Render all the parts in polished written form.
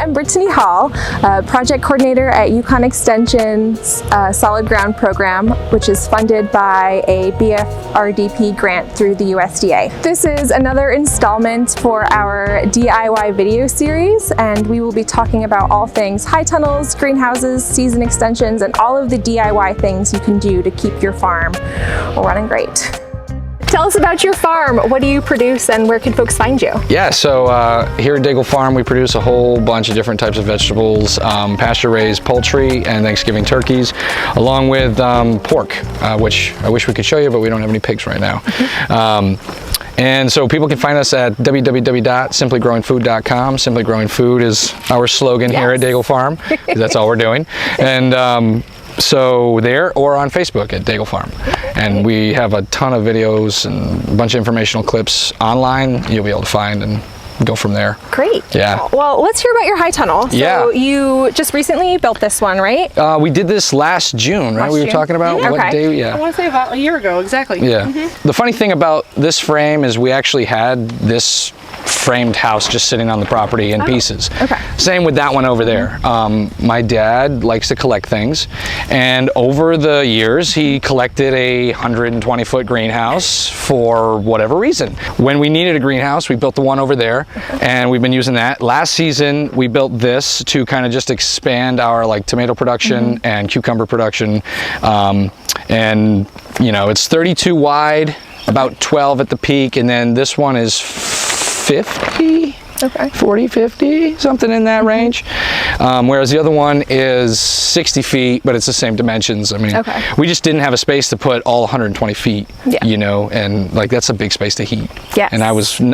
I'm Brittany Hall, project coordinator at Yukon Extension's Solid Ground program, which is funded by a BFRDP grant through the USDA. This is another installment for our DIY video series, and we will be talking about all things high tunnels, greenhouses, season extensions, and all of the DIY things you can do to keep your farm running great. Tell us about your farm. What do you produce and where can folks find you? Yeah, so here at Daigle Farm we produce a whole bunch of different types of vegetables, pasture-raised poultry and Thanksgiving turkeys, along with pork, which I wish we could show you, but we don't have any pigs right now. And so people can find us at www.simplygrowingfood.com. Simply Growing Food is our slogan here at Daigle Farm, because that's all we're doing. And so there, or on Facebook at Daigle Farm. And we have a ton of videos and a bunch of informational clips online you'll be able to find and go from there. Great. Yeah. Well, let's hear about your high tunnel. So you just recently built this one, right? We did this last June, right? We were talking about what day? Yeah. I want to say about a year ago, exactly. Yeah. The funny thing about this frame is we actually had this framed house just sitting on the property in pieces. Okay. Same with that one over there. My dad likes to collect things, and over the years he collected a 120-foot greenhouse for whatever reason. When we needed a greenhouse, we built the one over there, and we've been using that. Last season we built this to kind of just expand our tomato production and cucumber production, and you know, it's 32 wide, about 12 at the peak, and then this one is 50, 40, 50, something in that range. Whereas the other one is 60 feet, but it's the same dimensions. I mean, we just didn't have a space to put all 120 feet, you know, and that's a big space to heat. Yes. And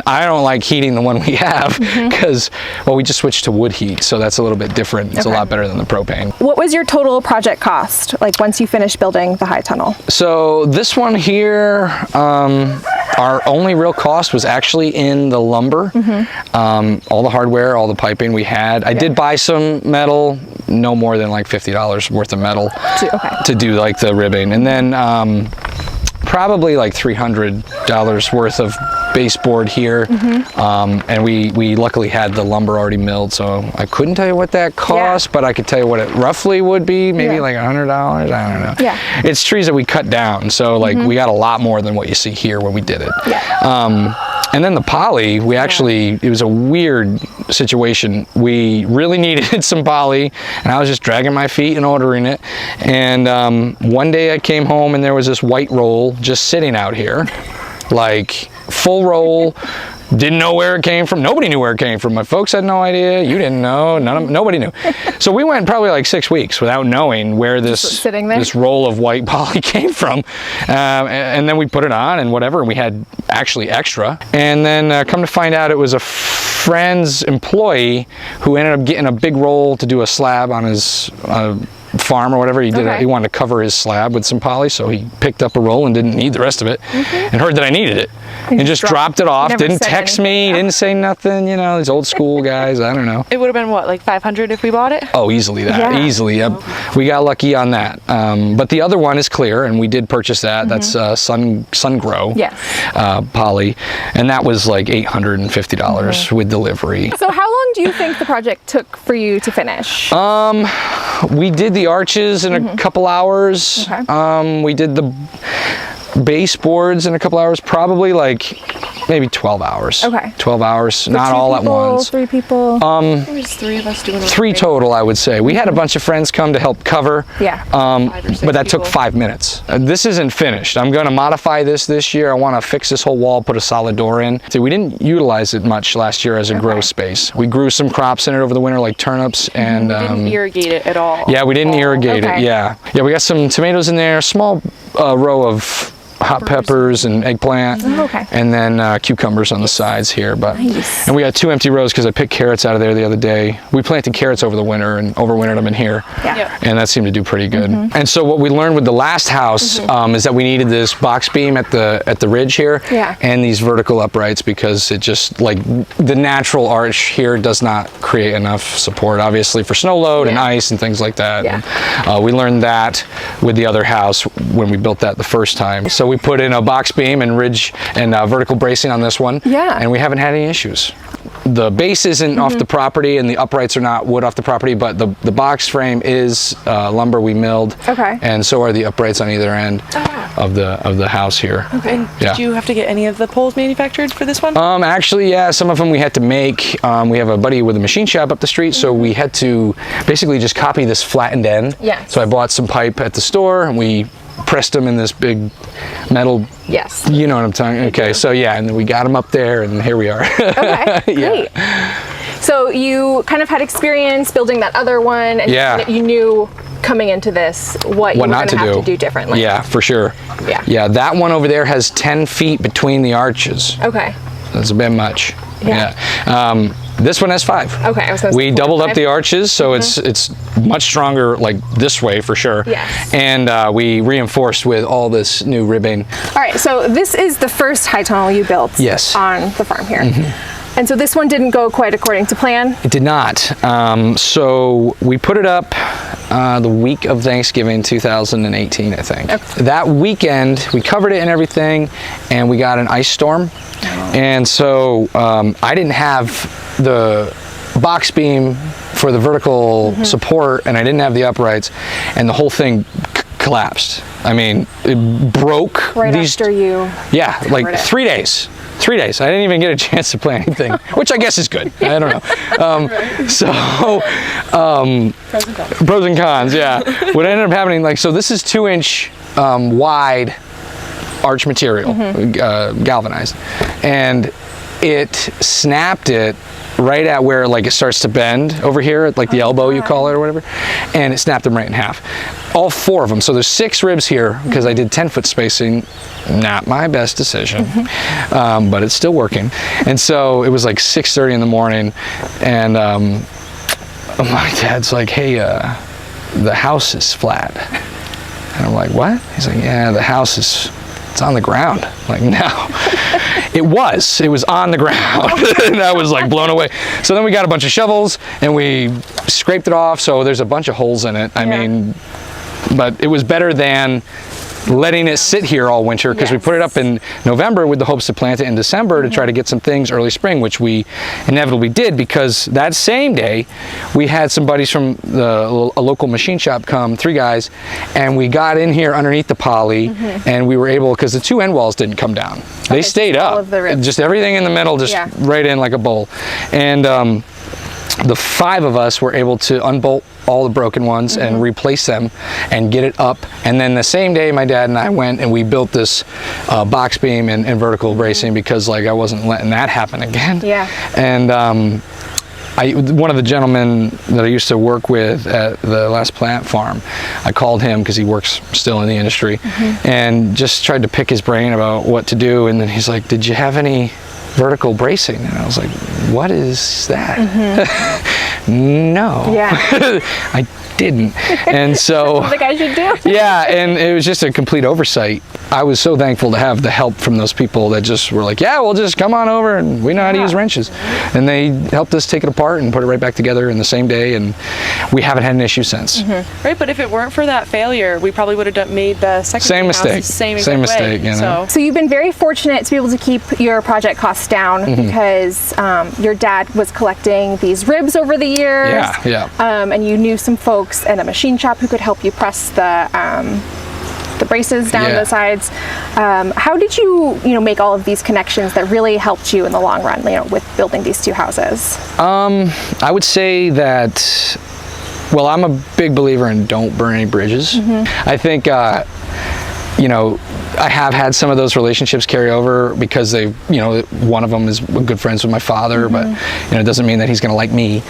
I don't like heating the one we have because, well, we just switched to wood heat, so that's a little bit different. It's a lot better than the propane. What was your total project cost, once you finished building the high tunnel? So this one here, our only real cost was actually in the lumber, all the hardware, all the piping we had. I did buy some metal, no more than $50 worth of metal to do the ribbing, and then probably $300 worth of baseboard here, and we luckily had the lumber already milled, so I couldn't tell you what that cost, but I could tell you what it roughly would be, maybe $100, I don't know. It's trees that we cut down, so we got a lot more than what you see here when we did it. And then the poly, we actually, it was a weird situation. We really needed some poly, and I was just dragging my feet and ordering it. And one day I came home and there was this white roll just sitting out here, full roll. Didn't know where it came from. Nobody knew where it came from. My folks had no idea. You didn't know. Nobody knew. So we went probably 6 weeks without knowing where this roll of white poly came from. And then we put it on and whatever, and we had actually extra. And then come to find out, it was a friend's employee who ended up getting a big roll to do a slab on his farm or whatever. He did. He wanted to cover his slab with some poly, so he picked up a roll and didn't need the rest of it, and heard that I needed it, and just dropped it off. Didn't text me, didn't say nothing. You know, these old school guys. I don't know. It would have been what, $500 if we bought it? Oh, easily that. Easily. Yep. We got lucky on that. But the other one is clear, and we did purchase that. That's Sun Grow poly, and that was $850 with delivery. So how long do you think the project took for you to finish? We did the arches in a couple hours. We did the baseboards in a couple hours, probably maybe 12 hours. 12 hours, not all at once. 3 people? There's 3 of us doing it. 3 total, I would say. We had a bunch of friends come to help cover. But that took 5 minutes. This isn't finished. I'm going to modify this year. I want to fix this whole wall, put a solid door in. So we didn't utilize it much last year as a grow space. We grew some crops in it over the winter, like turnips, and we didn't irrigate it at all. Yeah, we didn't irrigate it. Yeah, we got some tomatoes in there, a small row of hot peppers and eggplant, and then cucumbers on the sides here. But and we got 2 empty rows because I picked carrots out of there the other day. We planted carrots over the winter and overwintered them in here, and that seemed to do pretty good. And so what we learned with the last house is that we needed this box beam at the ridge here, and these vertical uprights, because it just the natural arch here does not create enough support, obviously, for snow load and ice and things like that. And, we learned that with the other house when we built that the first time. So we put in a box beam and ridge and vertical bracing on this one, and we haven't had any issues. the base isn't off the property and the uprights are not wood off the property, but the box frame is lumber we milled. Okay. And so are the uprights on either end of the house here. Okay. And did you have to get any of the poles manufactured for this one? Actually, yeah, some of them we had to make. We have a buddy with a machine shop up the street, so we had to basically just copy this flattened end. Yes. So I bought some pipe at the store and we pressed them in this big metal. Yes. You know what I'm talking. Okay, so yeah, and then we got them up there, and here we are. Okay, great. So you kind of had experience building that other one, and you knew coming into this what you were going to have to do differently. Yeah, for sure. Yeah. Yeah, that one over there has 10 feet between the arches. Okay. That's a bit much. Yeah. This one has 5. Okay, I was gonna say we 4 doubled or 5. up the arches, so it's much stronger, like this way for sure. Yes. And we reinforced with all this new ribbing. All right, so this is the first high tunnel you built. Yes. On the farm here. And so this one didn't go quite according to plan. It did not. So we put it up the week of Thanksgiving 2018, I think. Okay. That weekend, we covered it and everything, and we got an ice storm. And so I didn't have the box beam for the vertical support, and I didn't have the uprights, and the whole thing collapsed. I mean, it broke. Right after you. Yeah, like 3 days. 3 days. I didn't even get a chance to play anything, which I guess is good. I don't know. Pros and cons, yeah. What ended up happening, like, so this is 2-inch wide arch material, galvanized, and it snapped it right at where like it starts to bend over here, like the elbow you call it or whatever, and it snapped them right in half. All 4 of them. So there's 6 ribs here because I did 10-foot spacing. Not my best decision, but it's still working. And so it was like 6:30 in the morning, and my dad's like, "Hey, the house is flat." And I'm like, "What?" He's like, "Yeah, the house is." It's on the ground. I'm like, no. It was on the ground. And I was like blown away. So then we got a bunch of shovels and we scraped it off. So there's a bunch of holes in it. I mean, but it was better than letting it sit here all winter, because we put it up in November with the hopes to plant it in December to try to get some things early spring, which we inevitably did, because that same day we had some buddies from a local machine shop come, 3 guys, and we got in here underneath the poly, and we were able, because the 2 end walls didn't come down. They stayed up. Of the ribs. Just everything in the middle, just right in like a bowl. And the 5 of us were able to unbolt all the broken ones and replace them and get it up. And then the same day my dad and I went and we built this box beam and vertical bracing, because like I wasn't letting that happen again. Yeah. And one of the gentlemen that I used to work with at the last plant farm, I called him because he works still in the industry, and just tried to pick his brain about what to do. And then he's like, "Did you have any vertical bracing?" And I was like, "What is that?" No. Yeah. I didn't. And so I think I should do. Yeah, and it was just a complete oversight. I was so thankful to have the help from those people that just were like, "Yeah, we'll just come on over and we know how to use wrenches." And they helped us take it apart and put it right back together in the same day, and we haven't had an issue since. Right, but if it weren't for that failure, we probably would have made the second same mistake. Same mistake, you know? So you've been very fortunate to be able to keep your project costs down, because your dad was collecting these ribs over the years. And you knew some folks at a machine shop who could help you press the braces down the sides. How did you make all of these connections that really helped you in the long run, with building these 2 houses? I would say that, well, I'm a big believer in don't burn any bridges. I think, I have had some of those relationships carry over because they, one of them is good friends with my father, but it doesn't mean that he's going to like me.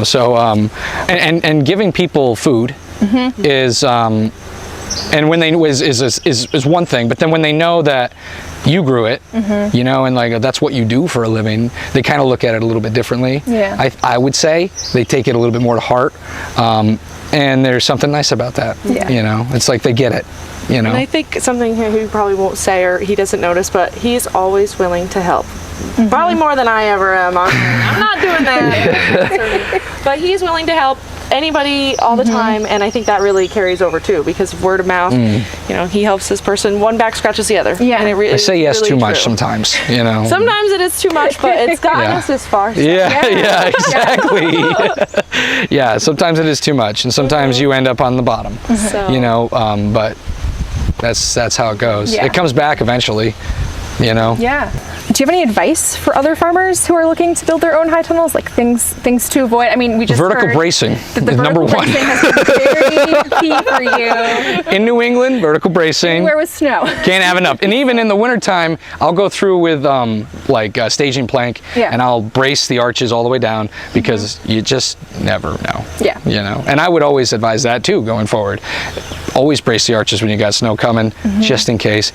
So and giving people food is and when they is one thing, but then when they know that you grew it, and like that's what you do for a living, they kind of look at it a little bit differently. I would say they take it a little bit more to heart, and there's something nice about that. It's like they get it. And I think something here he probably won't say or he doesn't notice, but he's always willing to help. Probably more than I ever am. I'm not doing that. But he's willing to help anybody all the time, and I think that really carries over too, because of word of mouth. You know, he helps this person, one back scratches the other. Yeah. And I say yes really too much true. sometimes, you know. Sometimes it is too much, but it's gotten Yeah. us this far. So. Yeah, exactly. Yeah, sometimes it is too much, and sometimes you end up on the bottom. So- You know, but that's how it goes. Yeah. It comes back eventually, you know. Yeah. Do you have any advice for other farmers who are looking to build their own high tunnels? Like things to avoid? I mean, we just Vertical heard bracing that the is number vertical one. bracing has been very key for you. In New England, vertical bracing. Anywhere with snow. Can't have enough. And even in the wintertime, I'll go through with like a staging plank, Yeah. and I'll brace the arches all the way down, because you just never know. Yeah. You know, and I would always advise that too going forward. Always brace the arches when you got snow coming, just in case.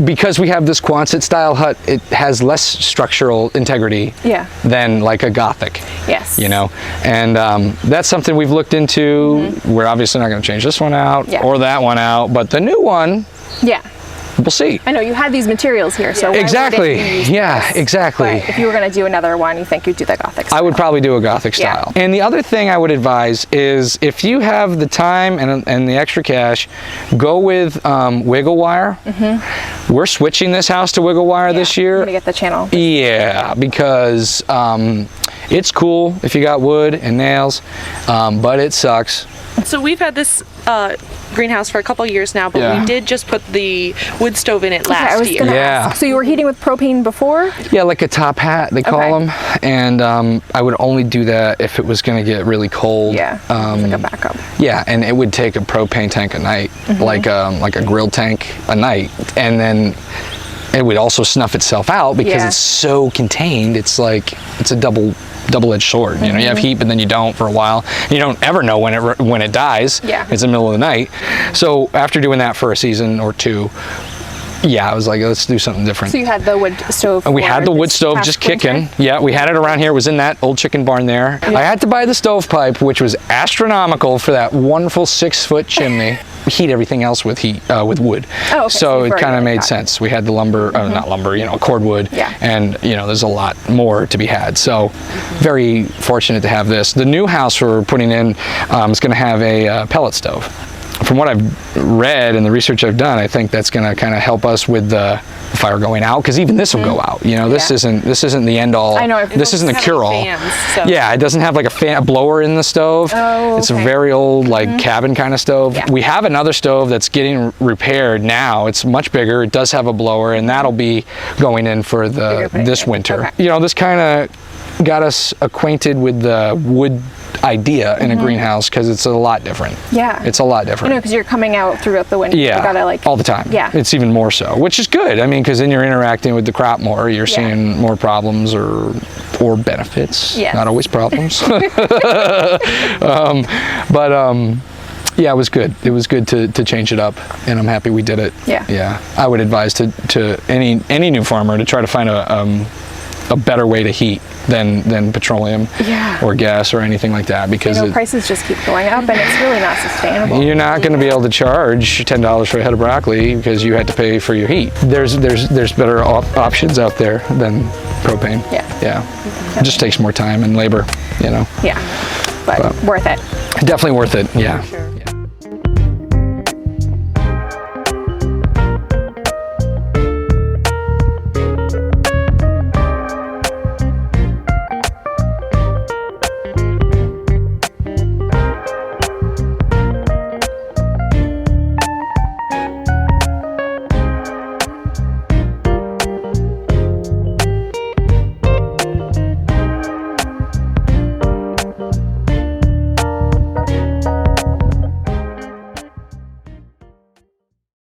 Because we have this Quonset style hut, it has less structural integrity Yeah. than like a Gothic. Yes. You know, and that's something we've looked into. We're obviously not going to change this one out Yeah. or that one out, but the new one, Yeah. we'll see. I know you had these materials here, so why Exactly. wouldn't you use Yeah, this? exactly. But if you were going to do another one, you think you'd do the Gothic style. I would probably do a Gothic Yeah. style. And the other thing I would advise is, if you have the time and the extra cash, go with wiggle wire. We're switching this house to wiggle wire this I'm year. gonna get the channel. Yeah, because it's cool if you got wood and nails, but it sucks. So we've had this greenhouse for a couple years now, but Yeah. we did just put the wood stove in it Okay, I last was year. gonna Yeah. ask. So you were heating with propane before? Yeah, like a top hat, they call Okay. them. And I would only do that if it was going to get really cold. Yeah. It's like a backup. Yeah, and it would take a propane tank a night, like a grill tank a night, and then it would also snuff itself out because Yeah. it's so contained. It's like it's a double-edged sword. You know, you have heat, but then you don't for a while. You don't ever know when it dies. Yeah. It's the middle of the night. So after doing that for a season or two, yeah, I was like, let's do something different. So you had the wood stove. And we for had the wood this stove past just winter? kicking. Yeah, we had it around here. It was in that old chicken barn there. I had to buy the stovepipe, which was astronomical for that wonderful 6-foot chimney. We heat everything else with wood. Oh, okay. So you've it kind already of made got it. sense. We had the lumber, not lumber, cordwood. Yeah. And, there's a lot more to be had. So very fortunate to have this. The new house we're putting in is going to have a pellet stove. From what I've read and the research I've done, I think that's going to kind of help us with the fire going out, because even this will go out. This Yeah. isn't the end all. I know, This isn't the Have cure all. fans, so- Yeah, it doesn't have like a blower in the stove. Oh, It's a okay. very old like cabin kind of stove. Yeah. We have another stove that's getting repaired now. It's much bigger. It does have a blower, and that'll be going in for You're putting this it in. winter. Okay. This kind of got us acquainted with the wood idea in a greenhouse, because it's a lot different. Yeah. It's a lot different. because you're coming out throughout the winter. Yeah, You gotta like all the time. Yeah. It's even more so, which is good. I mean, because then you're interacting with the crop more. You're Yeah. seeing more problems or benefits. Yes. Not always problems. Yeah, it was good. It was good to change it up, and I'm happy we did it. Yeah. Yeah. I would advise to any new farmer to try to find a better way to heat than petroleum Yeah. or gas or anything like that, because prices just keep going up, and it's really not sustainable. you're not going to be able to charge $10 for a head of broccoli because you had to pay for your heat. There's better options out there than propane. Yeah. Yeah. It just takes more time and labor, Yeah, but worth it. Definitely worth it. Yeah. Sure.